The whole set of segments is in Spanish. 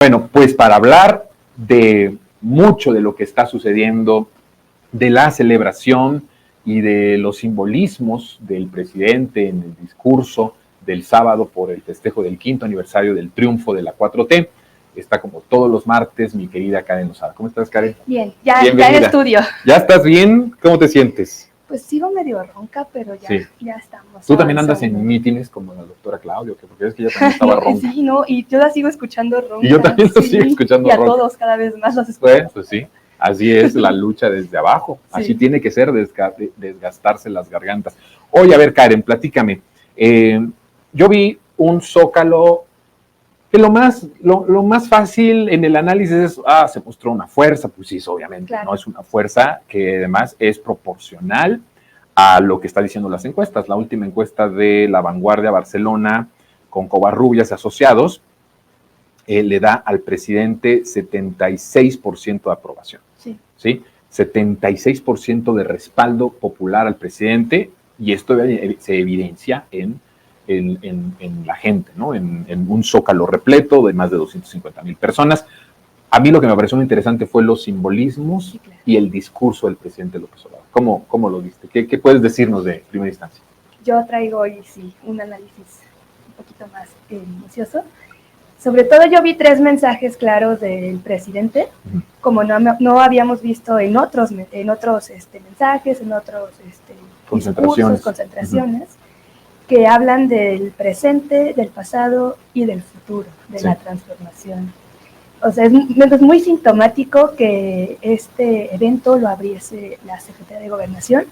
Bueno, pues para hablar de mucho de lo que está sucediendo, de la celebración y de los simbolismos del presidente en el discurso del sábado por el festejo del 5º aniversario del triunfo de la 4T, está como todos los martes mi querida Karen Lozada. ¿Cómo estás, Karen? Bien, ya en estudio. ¿Ya estás bien? ¿Cómo te sientes? Pues sigo medio ronca, pero ya, sí. Ya estamos. ¿Tú también andas en mítines como la doctora Claudia? Porque es que ella también estaba ronca. Sí, no, y yo la sigo escuchando ronca. Y yo también lo sigo escuchando ronca. Y a todos cada vez más los escucho. Bueno, pues sí, así es la lucha desde abajo. Sí. Así tiene que ser, desgastarse las gargantas. Oye, a ver, Karen, platícame. Yo vi un Zócalo que lo más fácil en el análisis es, se mostró una fuerza, pues sí, obviamente, claro. No es una fuerza que además es proporcional a lo que están diciendo las encuestas. La última encuesta de La Vanguardia Barcelona con Covarrubias y asociados le da al presidente 76% de aprobación. Sí. 76% de respaldo popular al presidente, y esto se evidencia en la gente, ¿no? En un Zócalo repleto de más de 250,000 personas. A mí lo que me pareció muy interesante fue los simbolismos, sí, claro, y el discurso del presidente López Obrador. ¿Cómo lo viste? ¿Qué puedes decirnos de primera instancia? Yo traigo hoy, sí, un análisis un poquito más minucioso. Sobre todo yo vi 3 mensajes claros del presidente, como no habíamos visto en otros mensajes, en otros concentraciones, que hablan del presente, del pasado y del futuro, de la transformación. O sea, es muy sintomático que este evento lo abriese la Secretaría de Gobernación,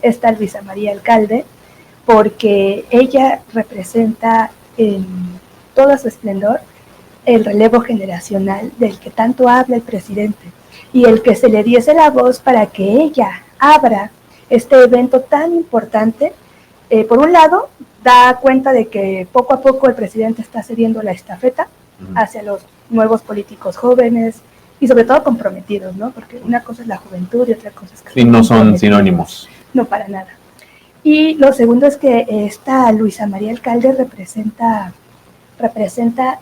esta Luisa María Alcalde, porque ella representa en todo su esplendor el relevo generacional del que tanto habla el presidente, y el que se le diese la voz para que ella abra este evento tan importante. Por un lado, da cuenta de que poco a poco el presidente está cediendo la estafeta hacia los nuevos políticos jóvenes y sobre todo comprometidos, ¿no? Porque una cosa es la juventud y otra cosa es que... Y no son sinónimos. No, para nada. Y lo segundo es que esta Luisa María Alcalde representa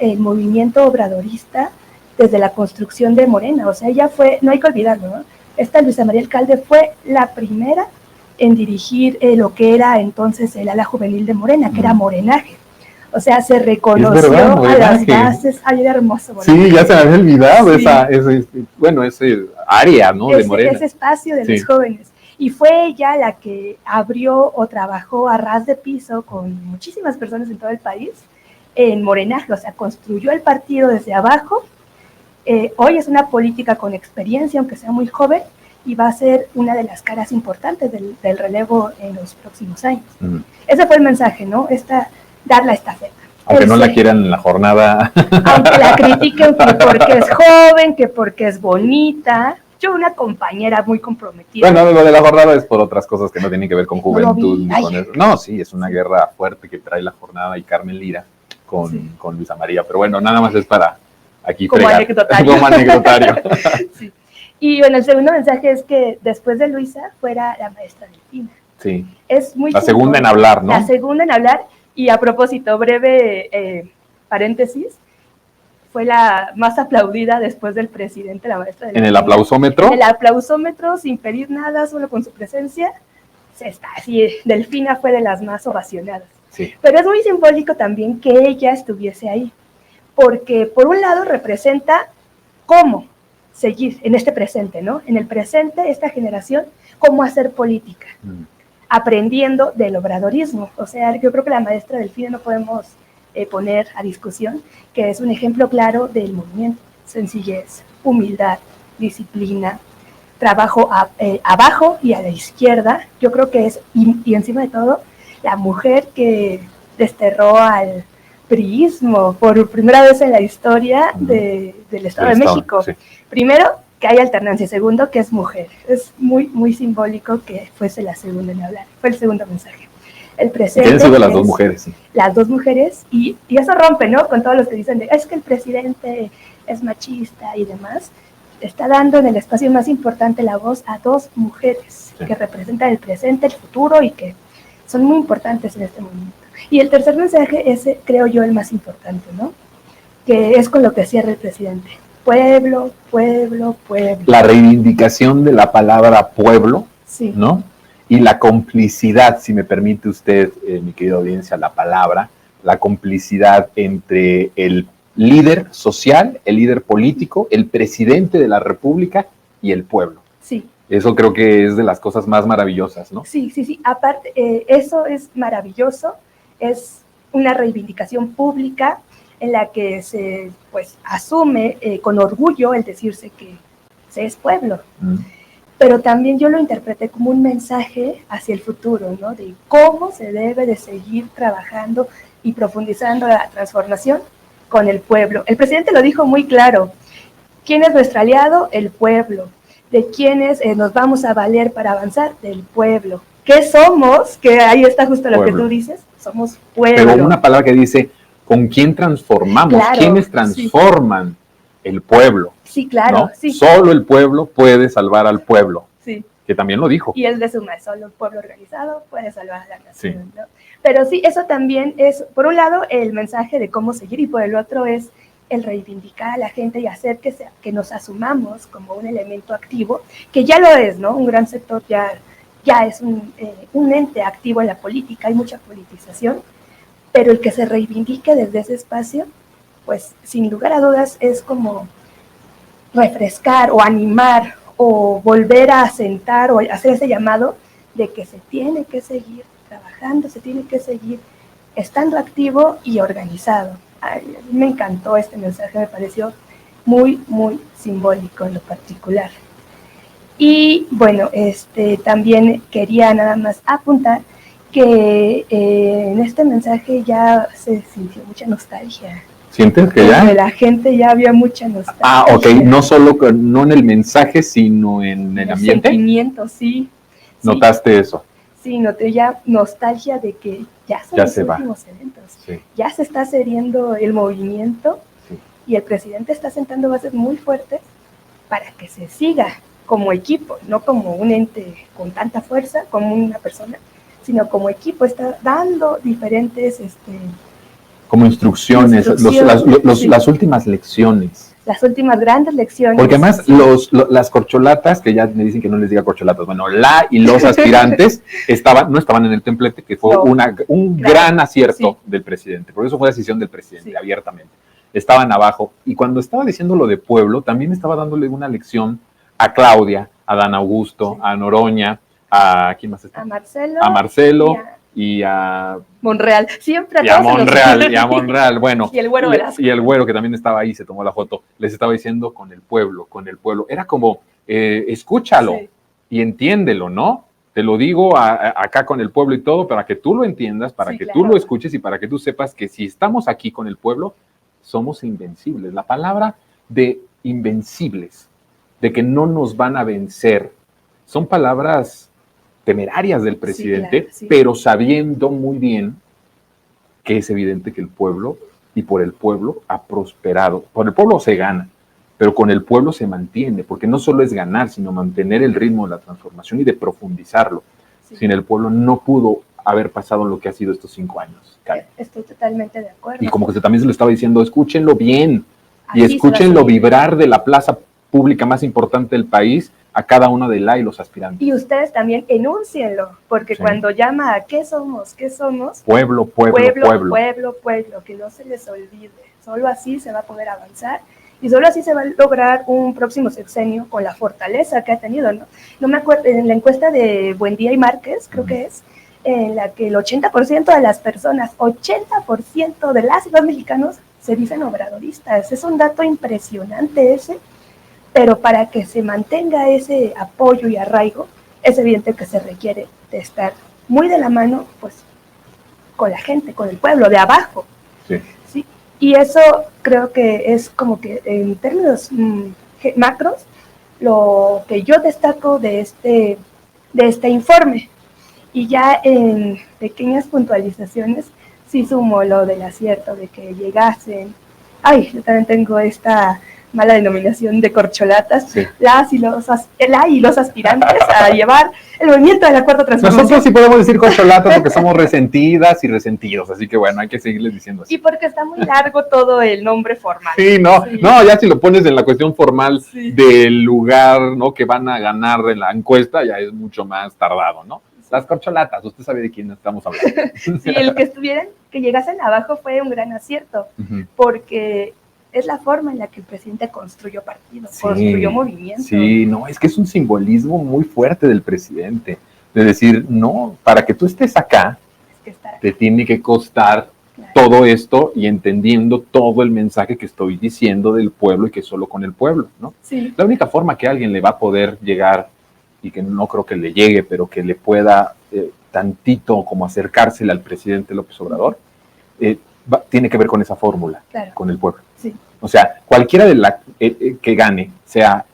el movimiento obradorista desde la construcción de Morena. O sea, ella fue, no hay que olvidarlo, ¿no? Esta Luisa María Alcalde fue la primera en dirigir lo que era entonces el ala juvenil de Morena, que era Morenaje. O sea, se reconoció a las bases. Ay, era hermoso. Morenaje. Sí, ya se me había olvidado ese área, ¿no? De Morena. Ese espacio de los jóvenes. Y fue ella la que abrió o trabajó a ras de piso con muchísimas personas en todo el país en Morenaje. O sea, construyó el partido desde abajo. Hoy es una política con experiencia, aunque sea muy joven, y va a ser una de las caras importantes del relevo en los próximos años. Ese fue el mensaje, ¿no? Dar la estafeta. Aunque no la quieran en la jornada. Aunque la critiquen que porque es joven, que porque es bonita. Yo, una compañera muy comprometida. Bueno, lo de la jornada es por otras cosas que no tienen que ver con juventud. Ni con eso. No, sí, es una guerra fuerte que trae la jornada y Carmen Lira con Luisa María. Pero bueno, nada más es para aquí como anecdotario. Como anecdotario. Sí. Y bueno, el segundo mensaje es que después de Luisa fuera la maestra Delfina. Sí. Es muy la segunda en hablar, ¿no? La segunda en hablar. Y a propósito, breve paréntesis, fue la más aplaudida después del presidente, la maestra Delfina. ¿En el aplausómetro? En el aplausómetro, sin pedir nada, solo con su presencia. Así, Delfina fue de las más ovacionadas. Sí. Pero es muy simbólico también que ella estuviese ahí, porque por un lado representa cómo seguir en este presente, ¿no? En el presente, esta generación, cómo hacer política, aprendiendo del obradorismo. O sea, yo creo que la maestra Delfina no podemos poner a discusión, que es un ejemplo claro del movimiento: sencillez, humildad, disciplina, trabajo abajo y a la izquierda. Yo creo que es, y encima de todo, la mujer que desterró al priismo por primera vez en la historia del Estado de México. Sí. Primero, que hay alternancia. Segundo, que es mujer. Es muy, muy simbólico que fuese la segunda en hablar. Fue el segundo mensaje. El presente. ¿Quién han sido las dos mujeres? Sí. Las dos mujeres, y eso rompe, ¿no? Con todos los que dicen es que el presidente es machista y demás. Está dando en el espacio más importante la voz a 2 mujeres, sí, que representan el presente, el futuro, y que son muy importantes en este momento. Y el tercer mensaje es, creo yo, el más importante, ¿no? que es con lo que cierra el presidente. Pueblo, pueblo, pueblo. La reivindicación de la palabra pueblo, sí. ¿no? Y la complicidad, si me permite usted, mi querida audiencia, la palabra, la complicidad entre el líder social, el líder político, el presidente de la República y el pueblo. Sí. Eso creo que es de las cosas más maravillosas, ¿no? Sí, sí, sí. Aparte, eso es maravilloso, es una reivindicación pública en la que se pues asume con orgullo el decirse que se es pueblo. Pero también yo lo interpreté como un mensaje hacia el futuro, ¿no? De cómo se debe de seguir trabajando y profundizando la transformación con el pueblo. El presidente lo dijo muy claro. ¿Quién es nuestro aliado? El pueblo. ¿De quiénes nos vamos a valer para avanzar? Del pueblo. ¿Qué somos? Que ahí está justo lo pueblo. Que tú dices. Somos pueblo. Pero una palabra que dice, ¿con quién transformamos? Claro, ¿Quiénes transforman? Sí. El pueblo? Sí, claro. ¿No? Sí. Solo el pueblo puede salvar al pueblo. Sí. Que también lo dijo. Y él le suma, solo el pueblo organizado puede salvar a la nación. Sí. ¿No? Pero sí, eso también es, por un lado, el mensaje de cómo seguir, y por el otro es el reivindicar a la gente y hacer que nos asumamos como un elemento activo, que ya lo es, ¿no? Un gran sector ya es un ente activo en la política, hay mucha politización, pero el que se reivindique desde ese espacio, pues sin lugar a dudas es como refrescar o animar o volver a asentar o hacer ese llamado de que se tiene que seguir trabajando, se tiene que seguir estando activo y organizado. Ay, a mí me encantó este mensaje, me pareció muy, muy simbólico en lo particular. Y bueno, también quería nada más apuntar que en este mensaje ya se sintió mucha nostalgia. ¿Sientes que ya? De la gente ya había mucha nostalgia. Ah, ok, no solo no en el mensaje, sino en el ambiente. Sentimiento, sí. ¿Notaste eso? Sí, noté ya nostalgia de que ya son los últimos eventos. Sí. Ya se está cediendo el movimiento y el presidente está sentando bases muy fuertes para que se siga como equipo, no como un ente con tanta fuerza, como una persona, sino como equipo. Está dando diferentes... como instrucciones, las últimas lecciones. Las últimas grandes lecciones. Porque además las corcholatas, que ya me dicen que no les diga corcholatas, bueno, la y los aspirantes no estaban en el templete, que fue un gran acierto del presidente. Por eso fue decisión del presidente, abiertamente. Estaban abajo. Y cuando estaba diciendo lo de pueblo, también estaba dándole una lección a Claudia, a Dan Augusto, a Noroña, a ¿quién más está? A Marcelo y a Monreal, siempre a Monreal, bueno, y el güero Velasco. Y el güero que también estaba ahí, se tomó la foto, les estaba diciendo con el pueblo, era como, escúchalo y entiéndelo, ¿no? Te lo digo acá con el pueblo y todo, para que tú lo entiendas, para que tú lo escuches y para que tú sepas que si estamos aquí con el pueblo, somos invencibles. La palabra de invencibles, de que no nos van a vencer, son palabras temerarias del presidente, pero sabiendo muy bien que es evidente que el pueblo y por el pueblo ha prosperado. Por el pueblo se gana, pero con el pueblo se mantiene, porque no solo es ganar, sino mantener el ritmo de la transformación y de profundizarlo. Sin el pueblo no pudo haber pasado lo que ha sido estos 5 años. Estoy totalmente de acuerdo. Y como que también se lo estaba diciendo, escúchenlo bien y escúchenlo vibrar de la plaza pública más importante del país a cada uno de y los aspirantes. Y ustedes también enúncienlo, porque cuando llama a ¿qué somos? ¿Qué somos? Pueblo, que no se les olvide. Solo así se va a poder avanzar y solo así se va a lograr un próximo sexenio con la fortaleza que ha tenido, ¿no? No me acuerdo, en la encuesta de Buendía y Márquez, creo que es, en la que el 80% de las personas, 80% de las y los mexicanos se dicen obradoristas. Es un dato impresionante ese. Pero para que se mantenga ese apoyo y arraigo, es evidente que se requiere de estar muy de la mano, pues, con la gente, con el pueblo, de abajo. ¿Sí? Y eso creo que es como que en términos macros, lo que yo destaco de este informe. Y ya en pequeñas puntualizaciones, sí sumo lo del acierto de que llegasen. Ay, yo también tengo esta mala denominación de corcholatas, Sí. la y los aspirantes a llevar el movimiento de la cuarta transformación. Nosotros sí podemos decir corcholatas porque somos resentidas y resentidos, así que bueno, hay que seguirles diciendo así. Y porque está muy largo todo el nombre formal. Sí, no, Sí. no, ya si lo pones en la cuestión formal Sí. del lugar, ¿no? Que van a ganar en la encuesta, ya es mucho más tardado, ¿no? Las corcholatas, usted sabe de quién estamos hablando. Sí, el que llegasen abajo fue un gran acierto, Ujú. porque es la forma en la que el presidente construyó partido, Sí, construyó movimiento. Sí, no, es que es un simbolismo muy fuerte del presidente, de decir, no, para que tú estés acá, Es que está, te tiene que costar claro. todo esto y entendiendo todo el mensaje que estoy diciendo del pueblo y que solo con el pueblo, ¿no? Sí, La única forma que alguien le va a poder llegar, y que no creo que le llegue, pero que le pueda tantito como acercársele al presidente López Obrador, tiene que ver con esa fórmula, claro. con el pueblo. Sí, O sea, cualquiera de la que gane, sea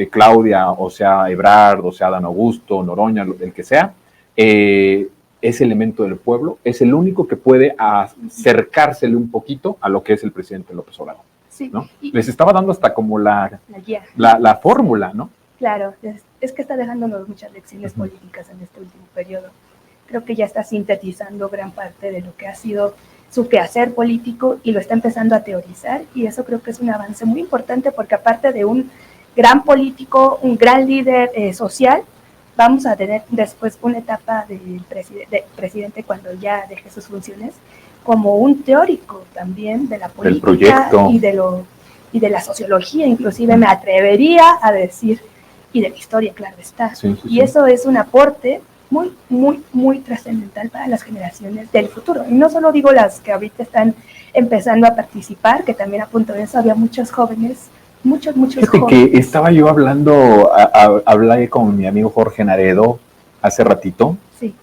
Claudia, o sea Ebrard, o sea Adán Augusto, Noroña, el que sea, ese elemento del pueblo es el único que puede acercársele un poquito a lo que es el presidente López Obrador, sí. ¿no? Y Les estaba dando hasta como la guía. la fórmula, ¿no? Claro, es que está dejándonos muchas lecciones políticas en este último periodo. Creo que ya está sintetizando gran parte de lo que ha sido su quehacer político y lo está empezando a teorizar, y eso creo que es un avance muy importante, porque aparte de un gran político, un gran líder social, vamos a tener después una etapa del presidente cuando ya deje sus funciones como un teórico también de la política y de la sociología, inclusive me atrevería a decir, y de la historia, claro está. Sí, sí, y sí. eso es un aporte muy, muy, muy trascendental para las generaciones del futuro. Y no solo digo las que ahorita están empezando a participar, que también a punto de eso había muchos jóvenes, muchos Fíjate jóvenes. que estaba yo hablando, hablé con mi amigo Jorge Naredo hace ratito, Sí,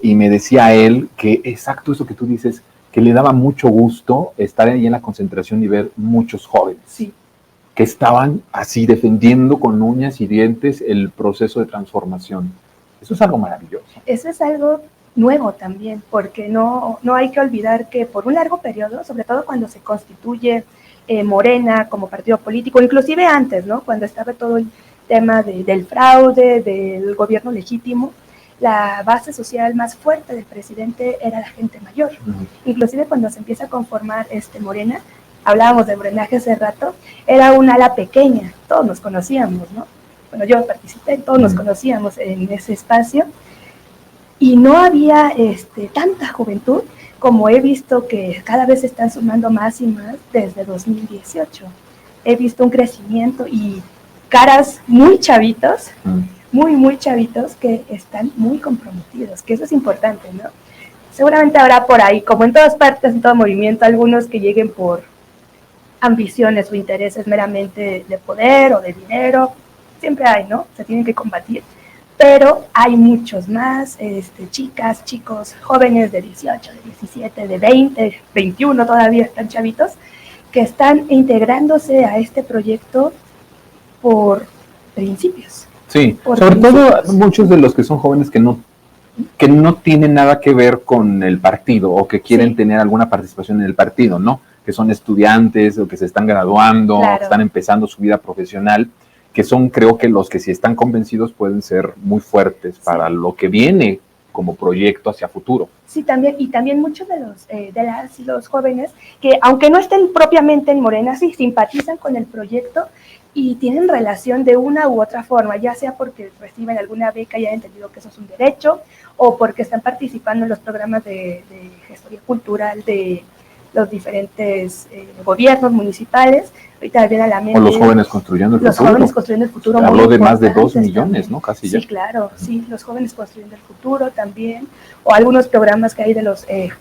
y me decía él que exacto eso que tú dices, que le daba mucho gusto estar ahí en la concentración y ver muchos jóvenes. sí. Que estaban así defendiendo con uñas y dientes el proceso de transformación. Eso es algo maravilloso. Eso es algo nuevo también, porque no hay que olvidar que por un largo periodo, sobre todo cuando se constituye Morena como partido político, inclusive antes, ¿no? Cuando estaba todo el tema del fraude, del gobierno legítimo, la base social más fuerte del presidente era la gente mayor. Inclusive cuando se empieza a conformar Morena, hablábamos de morenaje hace rato, era un ala pequeña, todos nos conocíamos, ¿no? Bueno, yo participé, todos nos conocíamos en ese espacio, y no había tanta juventud como he visto que cada vez se están sumando más y más desde 2018. He visto un crecimiento y caras muy chavitos, muy chavitos, que están muy comprometidos, que eso es importante, ¿no? Seguramente habrá por ahí, como en todas partes, en todo movimiento, algunos que lleguen por ambiciones o intereses meramente de poder o de dinero, siempre hay, ¿no? Se tienen que combatir, pero hay muchos más, chicas, chicos, jóvenes de 18, de 17, de 20, 21 todavía están chavitos, que están integrándose a este proyecto por principios. Sí, sobre todo muchos de los que son jóvenes que no tienen nada que ver con el partido o que quieren tener alguna participación en el partido, ¿no? Que son estudiantes o que se están graduando, Claro. que están empezando su vida profesional, que son, creo que los que si están convencidos pueden ser muy fuertes para lo que viene como proyecto hacia futuro. Sí, también, y también muchos de los jóvenes que, aunque no estén propiamente en Morena, sí simpatizan con el proyecto y tienen relación de una u otra forma, ya sea porque reciben alguna beca y han entendido que eso es un derecho, o porque están participando en los programas de gestoría cultural de los diferentes gobiernos municipales. Ahorita viene a la mente. O los jóvenes construyendo el futuro. Los jóvenes construyendo el futuro. Habló de más de 2 millones, también, ¿no? Casi ya. Sí, claro, sí, los jóvenes construyendo el futuro también, o algunos programas que hay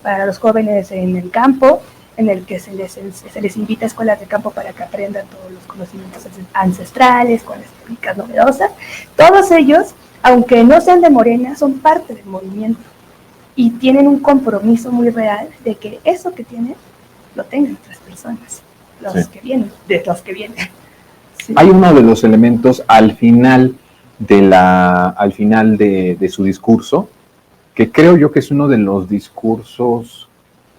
para los jóvenes en el campo, en el que se les invita a escuelas de campo para que aprendan todos los conocimientos ancestrales, con las técnicas novedosas. Todos ellos, aunque no sean de Morena, son parte del movimiento y tienen un compromiso muy real de que eso que tienen lo tengan otras personas, que vienen, de los que vienen. Sí. Hay uno de los elementos al final de su discurso, que creo yo que es uno de los discursos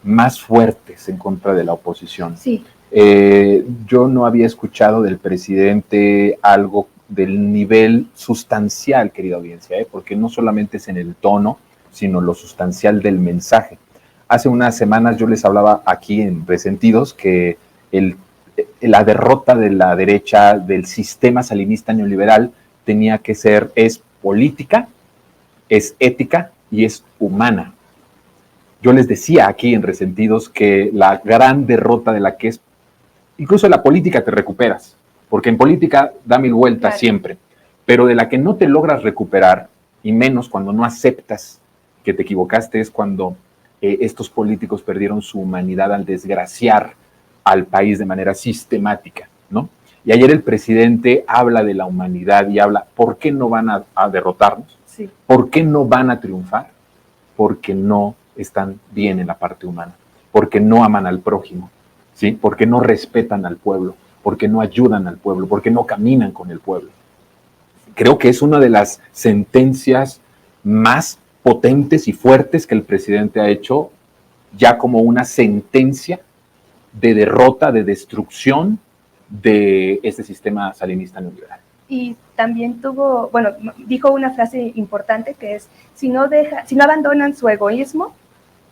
más fuertes en contra de la oposición. Sí. Yo no había escuchado del presidente algo del nivel sustancial, querida audiencia, porque no solamente es en el tono, sino lo sustancial del mensaje. Hace unas semanas yo les hablaba aquí en Resentidos que la derrota de la derecha del sistema salinista neoliberal tenía que ser, es política, es ética y es humana. Yo les decía aquí en Resentidos que la gran derrota de la que es, incluso en la política te recuperas, porque en política da mil vueltas, claro, siempre, pero de la que no te logras recuperar, y menos cuando no aceptas que te equivocaste, es cuando estos políticos perdieron su humanidad al desgraciar al país de manera sistemática, ¿no? Y ayer el presidente habla de la humanidad y habla, ¿por qué no van a derrotarnos? Sí. ¿Por qué no van a triunfar? Porque no están bien en la parte humana, porque no aman al prójimo, ¿sí? Porque no respetan al pueblo, porque no ayudan al pueblo, porque no caminan con el pueblo. Creo que es una de las sentencias más potentes y fuertes que el presidente ha hecho, ya como una sentencia de derrota, de destrucción de este sistema salinista neoliberal. Y también dijo una frase importante que es, si no abandonan su egoísmo,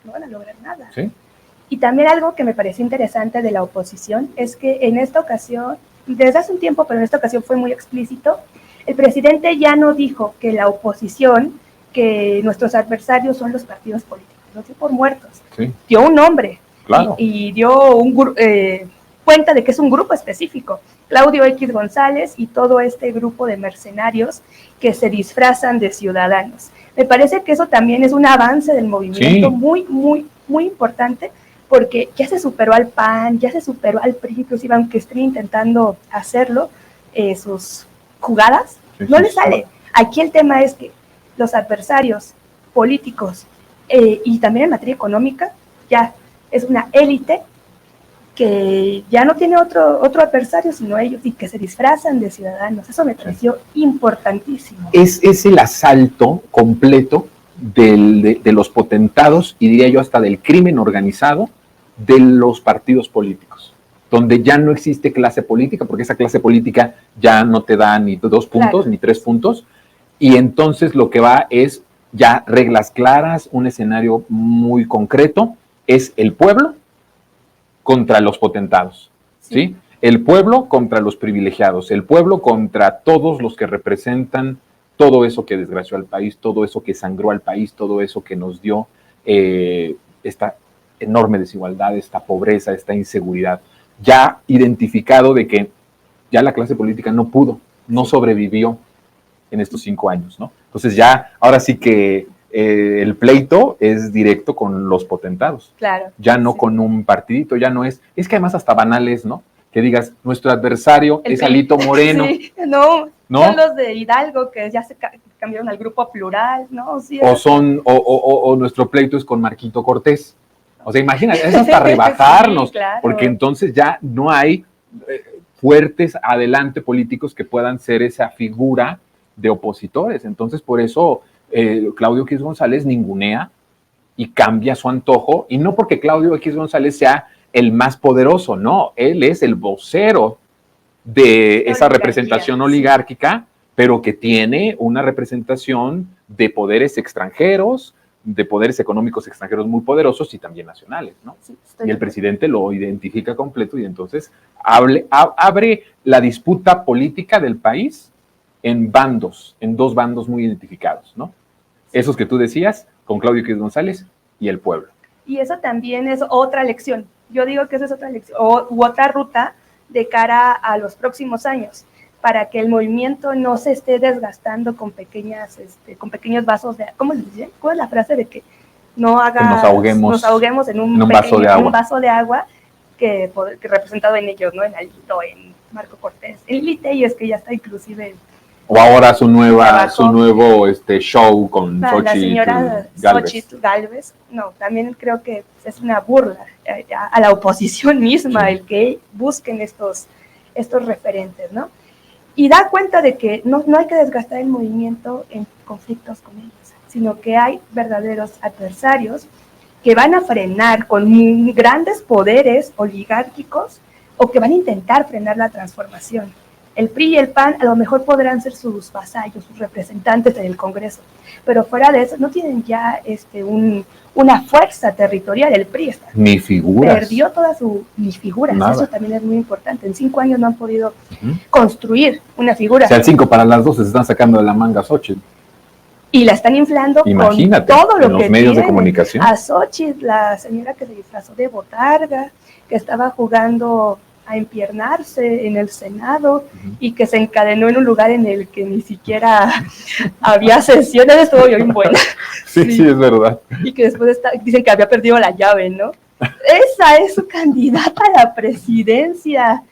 no van a lograr nada. ¿Sí? Y también algo que me pareció interesante de la oposición es que en esta ocasión, desde hace un tiempo, pero en esta ocasión fue muy explícito, el presidente ya no dijo que la oposición, que nuestros adversarios son los partidos políticos, los dio por muertos. Sí. Dio un nombre, claro, y dio cuenta de que es un grupo específico, Claudio X González y todo este grupo de mercenarios que se disfrazan de ciudadanos. Me parece que eso también es un avance del movimiento, sí, muy, muy, muy importante, porque ya se superó al PAN, ya se superó al PRI, inclusive aunque estén intentando hacerlo, sus jugadas, sí, no les sale. Aquí el tema es que los adversarios políticos y también en materia económica, ya es una élite que ya no tiene otro adversario sino ellos y que se disfrazan de ciudadanos. Eso me pareció importantísimo. Es el asalto completo de los potentados y diría yo hasta del crimen organizado de los partidos políticos, donde ya no existe clase política, porque esa clase política ya no te da ni 2 puntos, claro, ni 3 puntos, y entonces lo que va es ya reglas claras, un escenario muy concreto, es el pueblo contra los potentados, ¿sí? El pueblo contra los privilegiados, el pueblo contra todos los que representan todo eso que desgració al país, todo eso que sangró al país, todo eso que nos dio esta enorme desigualdad, esta pobreza, esta inseguridad. Ya identificado de que ya la clase política no pudo, no sobrevivió en estos 5 años, ¿no? Entonces ya, ahora sí que el pleito es directo con los potentados. Claro. Ya no, sí, con un partidito, ya no es que además hasta banal es, ¿no? Que digas, nuestro adversario es Alito Moreno. Sí, no, son los de Hidalgo que ya se cambiaron al grupo plural, ¿no? Sí, o nuestro pleito es con Marquito Cortés. O sea, imagínate, es hasta rebajarnos, sí, claro, porque entonces ya no hay fuertes adelante políticos que puedan ser esa figura de opositores. Entonces, por eso Claudio X González ningunea y cambia su antojo, y no porque Claudio X González sea el más poderoso, no, él es el vocero de esa representación oligárquica, sí, pero que tiene una representación de poderes extranjeros, de poderes económicos extranjeros muy poderosos y también nacionales, ¿no? Sí, y el presidente lo identifica completo y entonces abre la disputa política del país en bandos, en 2 bandos muy identificados, ¿no? Sí. Esos que tú decías, con Claudio X González y el pueblo. Y eso también es otra lección. Yo digo que eso es otra lección, u otra ruta de cara a los próximos años, para que el movimiento no se esté desgastando con pequeños vasos de, ¿cómo les dice? ¿Cuál es la frase de que no haga, que nos ahoguemos en un vaso de agua que representado en ellos, ¿no? En Alito, en Marco Cortés, en Lite, y es que ya está inclusive. O ahora su nuevo show con la señora Xochitl Gálvez. No, también creo que es una burla a la oposición misma, sí, el que busquen estos referentes, ¿no? Y da cuenta de que no hay que desgastar el movimiento en conflictos con ellos, sino que hay verdaderos adversarios que van a frenar con grandes poderes oligárquicos o que van a intentar frenar la transformación. El PRI y el PAN a lo mejor podrán ser sus vasallos, sus representantes en el Congreso, pero fuera de eso no tienen ya una fuerza territorial. El PRI ni figuras. Perdió toda ni figuras. Nada. Eso también es muy importante. En 5 años no han podido construir una figura. O sea, el 5 para las 12 se están sacando de la manga a Xochitl. Y la están inflando. Imagínate, con todo lo en los que medios tiene. de comunicación. A Xochitl, la señora que se disfrazó de botarga, que estaba jugando a empiernarse en el Senado y que se encadenó en un lugar en el que ni siquiera había sesiones. Estuvo bien buena. Sí, es verdad. Y que después dicen que había perdido la llave, ¿no? Esa es su candidata a la presidencia.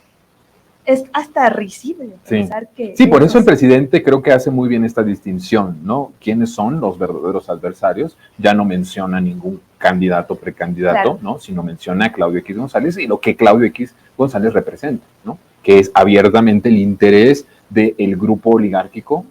Es hasta risible pensar que... Sí, por eso el presidente creo que hace muy bien esta distinción, ¿no? ¿Quiénes son los verdaderos adversarios? Ya no menciona ningún candidato, precandidato, claro, ¿no? Sino menciona a Claudio X González y lo que Claudio X González representa, ¿no? Que es abiertamente el interés del grupo oligárquico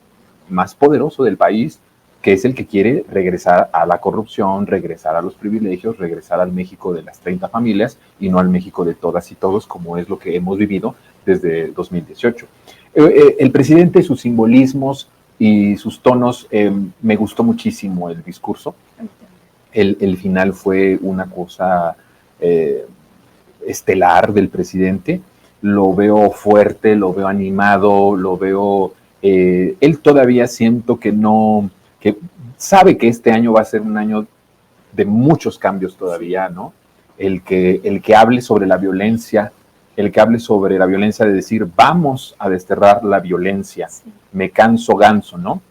más poderoso del país, que es el que quiere regresar a la corrupción, regresar a los privilegios, regresar al México de las 30 familias y no al México de todas y todos, como es lo que hemos vivido desde 2018. El presidente, sus simbolismos y sus tonos, me gustó muchísimo el discurso. El final fue una cosa estelar del presidente. Lo veo fuerte, lo veo animado, lo veo... él todavía siento que no... que sabe que este año va a ser un año de muchos cambios todavía, ¿no? El que hable sobre la violencia, el que hable sobre la violencia de decir, vamos a desterrar la violencia, me canso ganso, ¿no?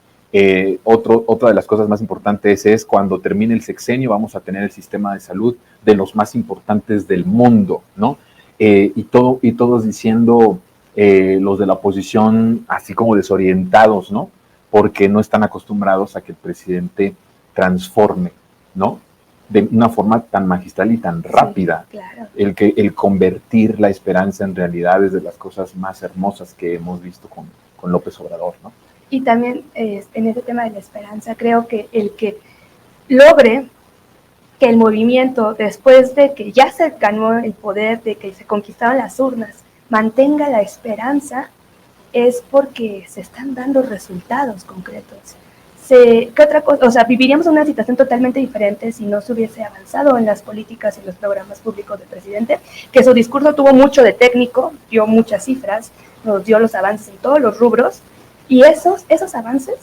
Otra de las cosas más importantes es cuando termine el sexenio vamos a tener el sistema de salud de los más importantes del mundo, ¿no? Y todos diciendo, los de la oposición así como desorientados, ¿no? Porque no están acostumbrados a que el presidente transforme, ¿no? De una forma tan magistral y tan rápida. Sí, claro. El convertir la esperanza en realidad es de las cosas más hermosas que hemos visto con López Obrador, ¿no? Y también en ese tema de la esperanza, creo que el que logre que el movimiento, después de que ya se ganó el poder, de que se conquistaron las urnas, mantenga la esperanza, es porque se están dando resultados concretos. ¿Qué otra cosa? O sea, viviríamos una situación totalmente diferente si no se hubiese avanzado en las políticas y los programas públicos del presidente, que su discurso tuvo mucho de técnico, dio muchas cifras, nos dio los avances en todos los rubros, y esos avances,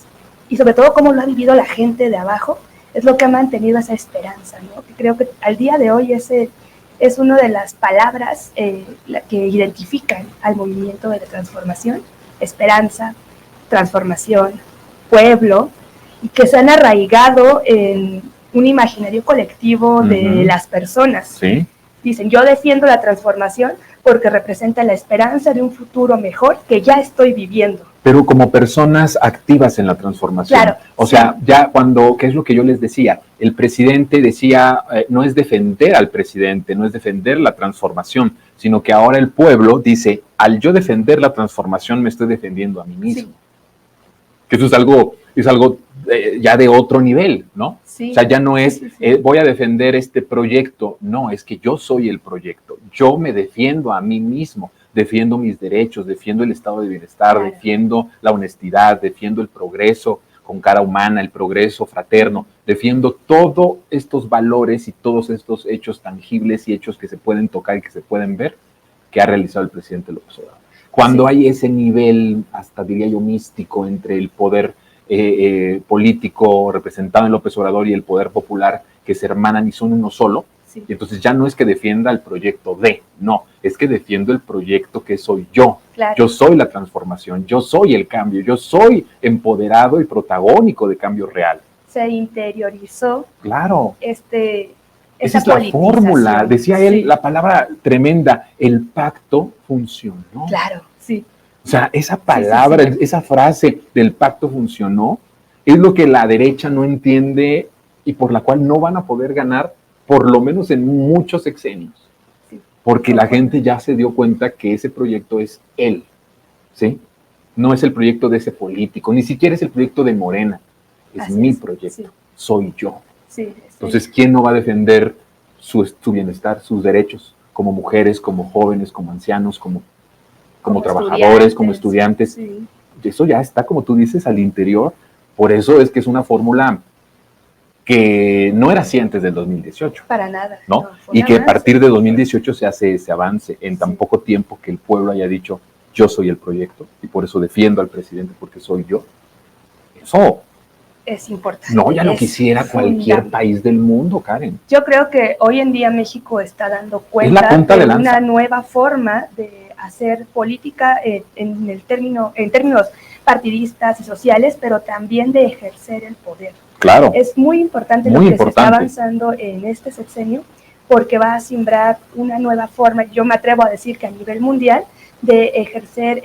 y sobre todo cómo lo ha vivido la gente de abajo, es lo que ha mantenido esa esperanza, ¿no? Que creo que al día de hoy ese es una de las palabras que identifican al movimiento de la transformación: esperanza, transformación, pueblo, y que se han arraigado en un imaginario colectivo de las personas. Sí. Dicen, yo defiendo la transformación porque representa la esperanza de un futuro mejor que ya estoy viviendo. Pero como personas activas en la transformación. Claro. O sea, ya ¿qué es lo que yo les decía? El presidente decía, no es defender al presidente, no es defender la transformación, sino que ahora el pueblo dice, al yo defender la transformación me estoy defendiendo a mí mismo. Sí. Que eso es algo ya de otro nivel, ¿no? Sí. O sea, ya no es, voy a defender este proyecto, no, es que yo soy el proyecto, yo me defiendo a mí mismo, defiendo mis derechos, defiendo el estado de bienestar, claro, defiendo la honestidad, defiendo el progreso con cara humana, el progreso fraterno, defiendo todos estos valores y todos estos hechos tangibles y hechos que se pueden tocar y que se pueden ver que ha realizado el presidente López Obrador. Cuando hay ese nivel, hasta diría yo, místico entre el poder político representado en López Obrador y el poder popular que se hermanan y son uno solo, y entonces ya no es que defienda el proyecto no, es que defiendo el proyecto que soy yo. Claro. Yo soy la transformación, yo soy el cambio, yo soy empoderado y protagónico de cambio real. Se interiorizó. Claro. Esa es la fórmula, decía él, la palabra tremenda, el pacto funcionó. Claro, sí. O sea, esa palabra, esa frase del pacto funcionó, es lo que la derecha no entiende y por la cual no van a poder ganar, por lo menos en muchos sexenios. Sí. Porque la gente ya se dio cuenta que ese proyecto es él, ¿sí? No es el proyecto de ese político, ni siquiera es el proyecto de Morena, es mi proyecto, soy yo. Sí, entonces, ¿quién no va a defender su bienestar, sus derechos? como mujeres, como jóvenes, como ancianos, como trabajadores, como estudiantes. Sí. Eso ya está, como tú dices, al interior. Por eso es que es una fórmula que no era así antes del 2018. Para nada. ¿no? Y que a partir de 2018 se hace ese avance en tan poco tiempo que el pueblo haya dicho, yo soy el proyecto y por eso defiendo al presidente porque soy yo. Eso es importante. No, ya lo quisiera cualquier país del mundo, Karen. Yo creo que hoy en día México está dando cuenta de una nueva forma de hacer política en términos partidistas y sociales, pero también de ejercer el poder. Claro. Es muy importante lo que se está avanzando en este sexenio, porque va a simbrar una nueva forma, yo me atrevo a decir que a nivel mundial, de ejercer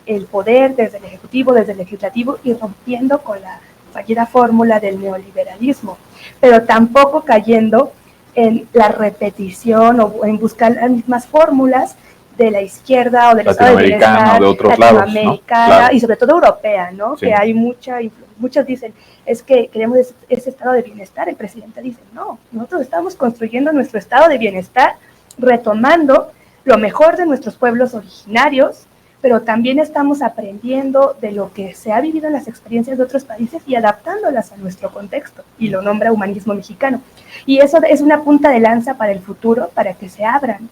el poder desde el Ejecutivo, desde el Legislativo, y rompiendo con la fallida fórmula del neoliberalismo, pero tampoco cayendo en la repetición o en buscar las mismas fórmulas de la izquierda o del estado de bienestar, de otros latinoamericana, ¿no? Claro. Y sobre todo europea, ¿no? Sí. Que hay muchos dicen, es que queremos ese estado de bienestar. El presidente dice, no, nosotros estamos construyendo nuestro estado de bienestar, retomando lo mejor de nuestros pueblos originarios, pero también estamos aprendiendo de lo que se ha vivido en las experiencias de otros países y adaptándolas a nuestro contexto, y lo nombra humanismo mexicano. Y eso es una punta de lanza para el futuro, para que se abran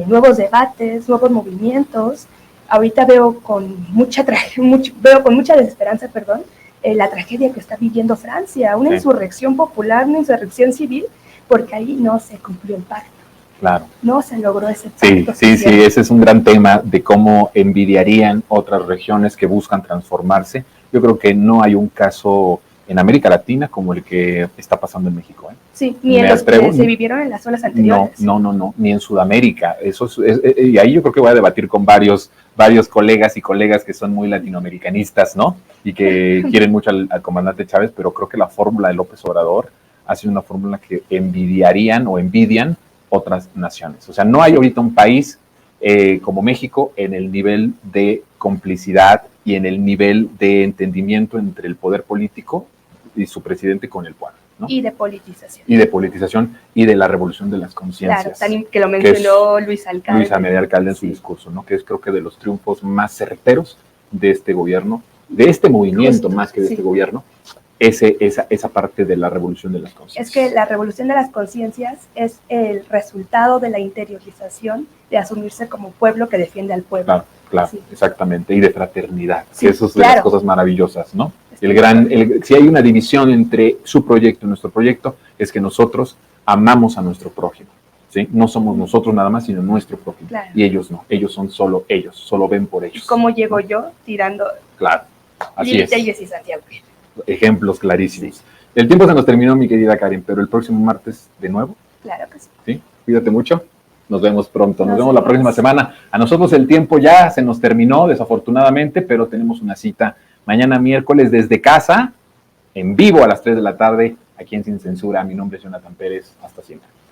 nuevos debates, nuevos movimientos. Ahorita veo con mucha desesperanza, la tragedia que está viviendo Francia, una insurrección popular, una insurrección civil, porque ahí no se cumplió el pacto. Claro. No se logró ese pacto. Sí, ese es un gran tema de cómo envidiarían otras regiones que buscan transformarse. Yo creo que no hay un caso en América Latina como el que está pasando en México. Sí, ni en los que se vivieron en las olas anteriores. No, ni en Sudamérica. Eso y ahí yo creo que voy a debatir con varios colegas y colegas que son muy latinoamericanistas, ¿no? Y que quieren mucho al comandante Chávez, pero creo que la fórmula de López Obrador ha sido una fórmula que envidian otras naciones. O sea, no hay ahorita un país como México en el nivel de complicidad y en el nivel de entendimiento entre el poder político y su presidente con el pueblo, ¿no? Y de politización. Y de la revolución de las conciencias. Claro, que lo mencionó Luis Alcalde. Luis Amelia Alcalde en su discurso, ¿no? Que es creo que de los triunfos más certeros de este gobierno, de este movimiento más que de este gobierno, esa parte de la revolución de las conciencias. Es que la revolución de las conciencias es el resultado de la interiorización de asumirse como pueblo que defiende al pueblo. Claro, exactamente, y de fraternidad, que eso es de las cosas maravillosas, ¿no? Si hay una división entre su proyecto y nuestro proyecto, es que nosotros amamos a nuestro prójimo, ¿sí? No somos nosotros nada más, sino nuestro prójimo. Claro. Y ellos no, ellos son solo ellos, solo ven por ellos. ¿Y cómo llego yo tirando? Claro, así es. Telles y Santiago. Ejemplos clarísimos. El tiempo se nos terminó, mi querida Karen, pero el próximo martes de nuevo. Claro que sí. ¿Sí? Cuídate mucho. Nos vemos pronto. Nos vemos la próxima semana. A nosotros el tiempo ya se nos terminó, desafortunadamente, pero tenemos una cita mañana miércoles desde casa, en vivo a las 3 de la tarde, aquí en Sin Censura. Mi nombre es Jonathan Pérez. Hasta siempre.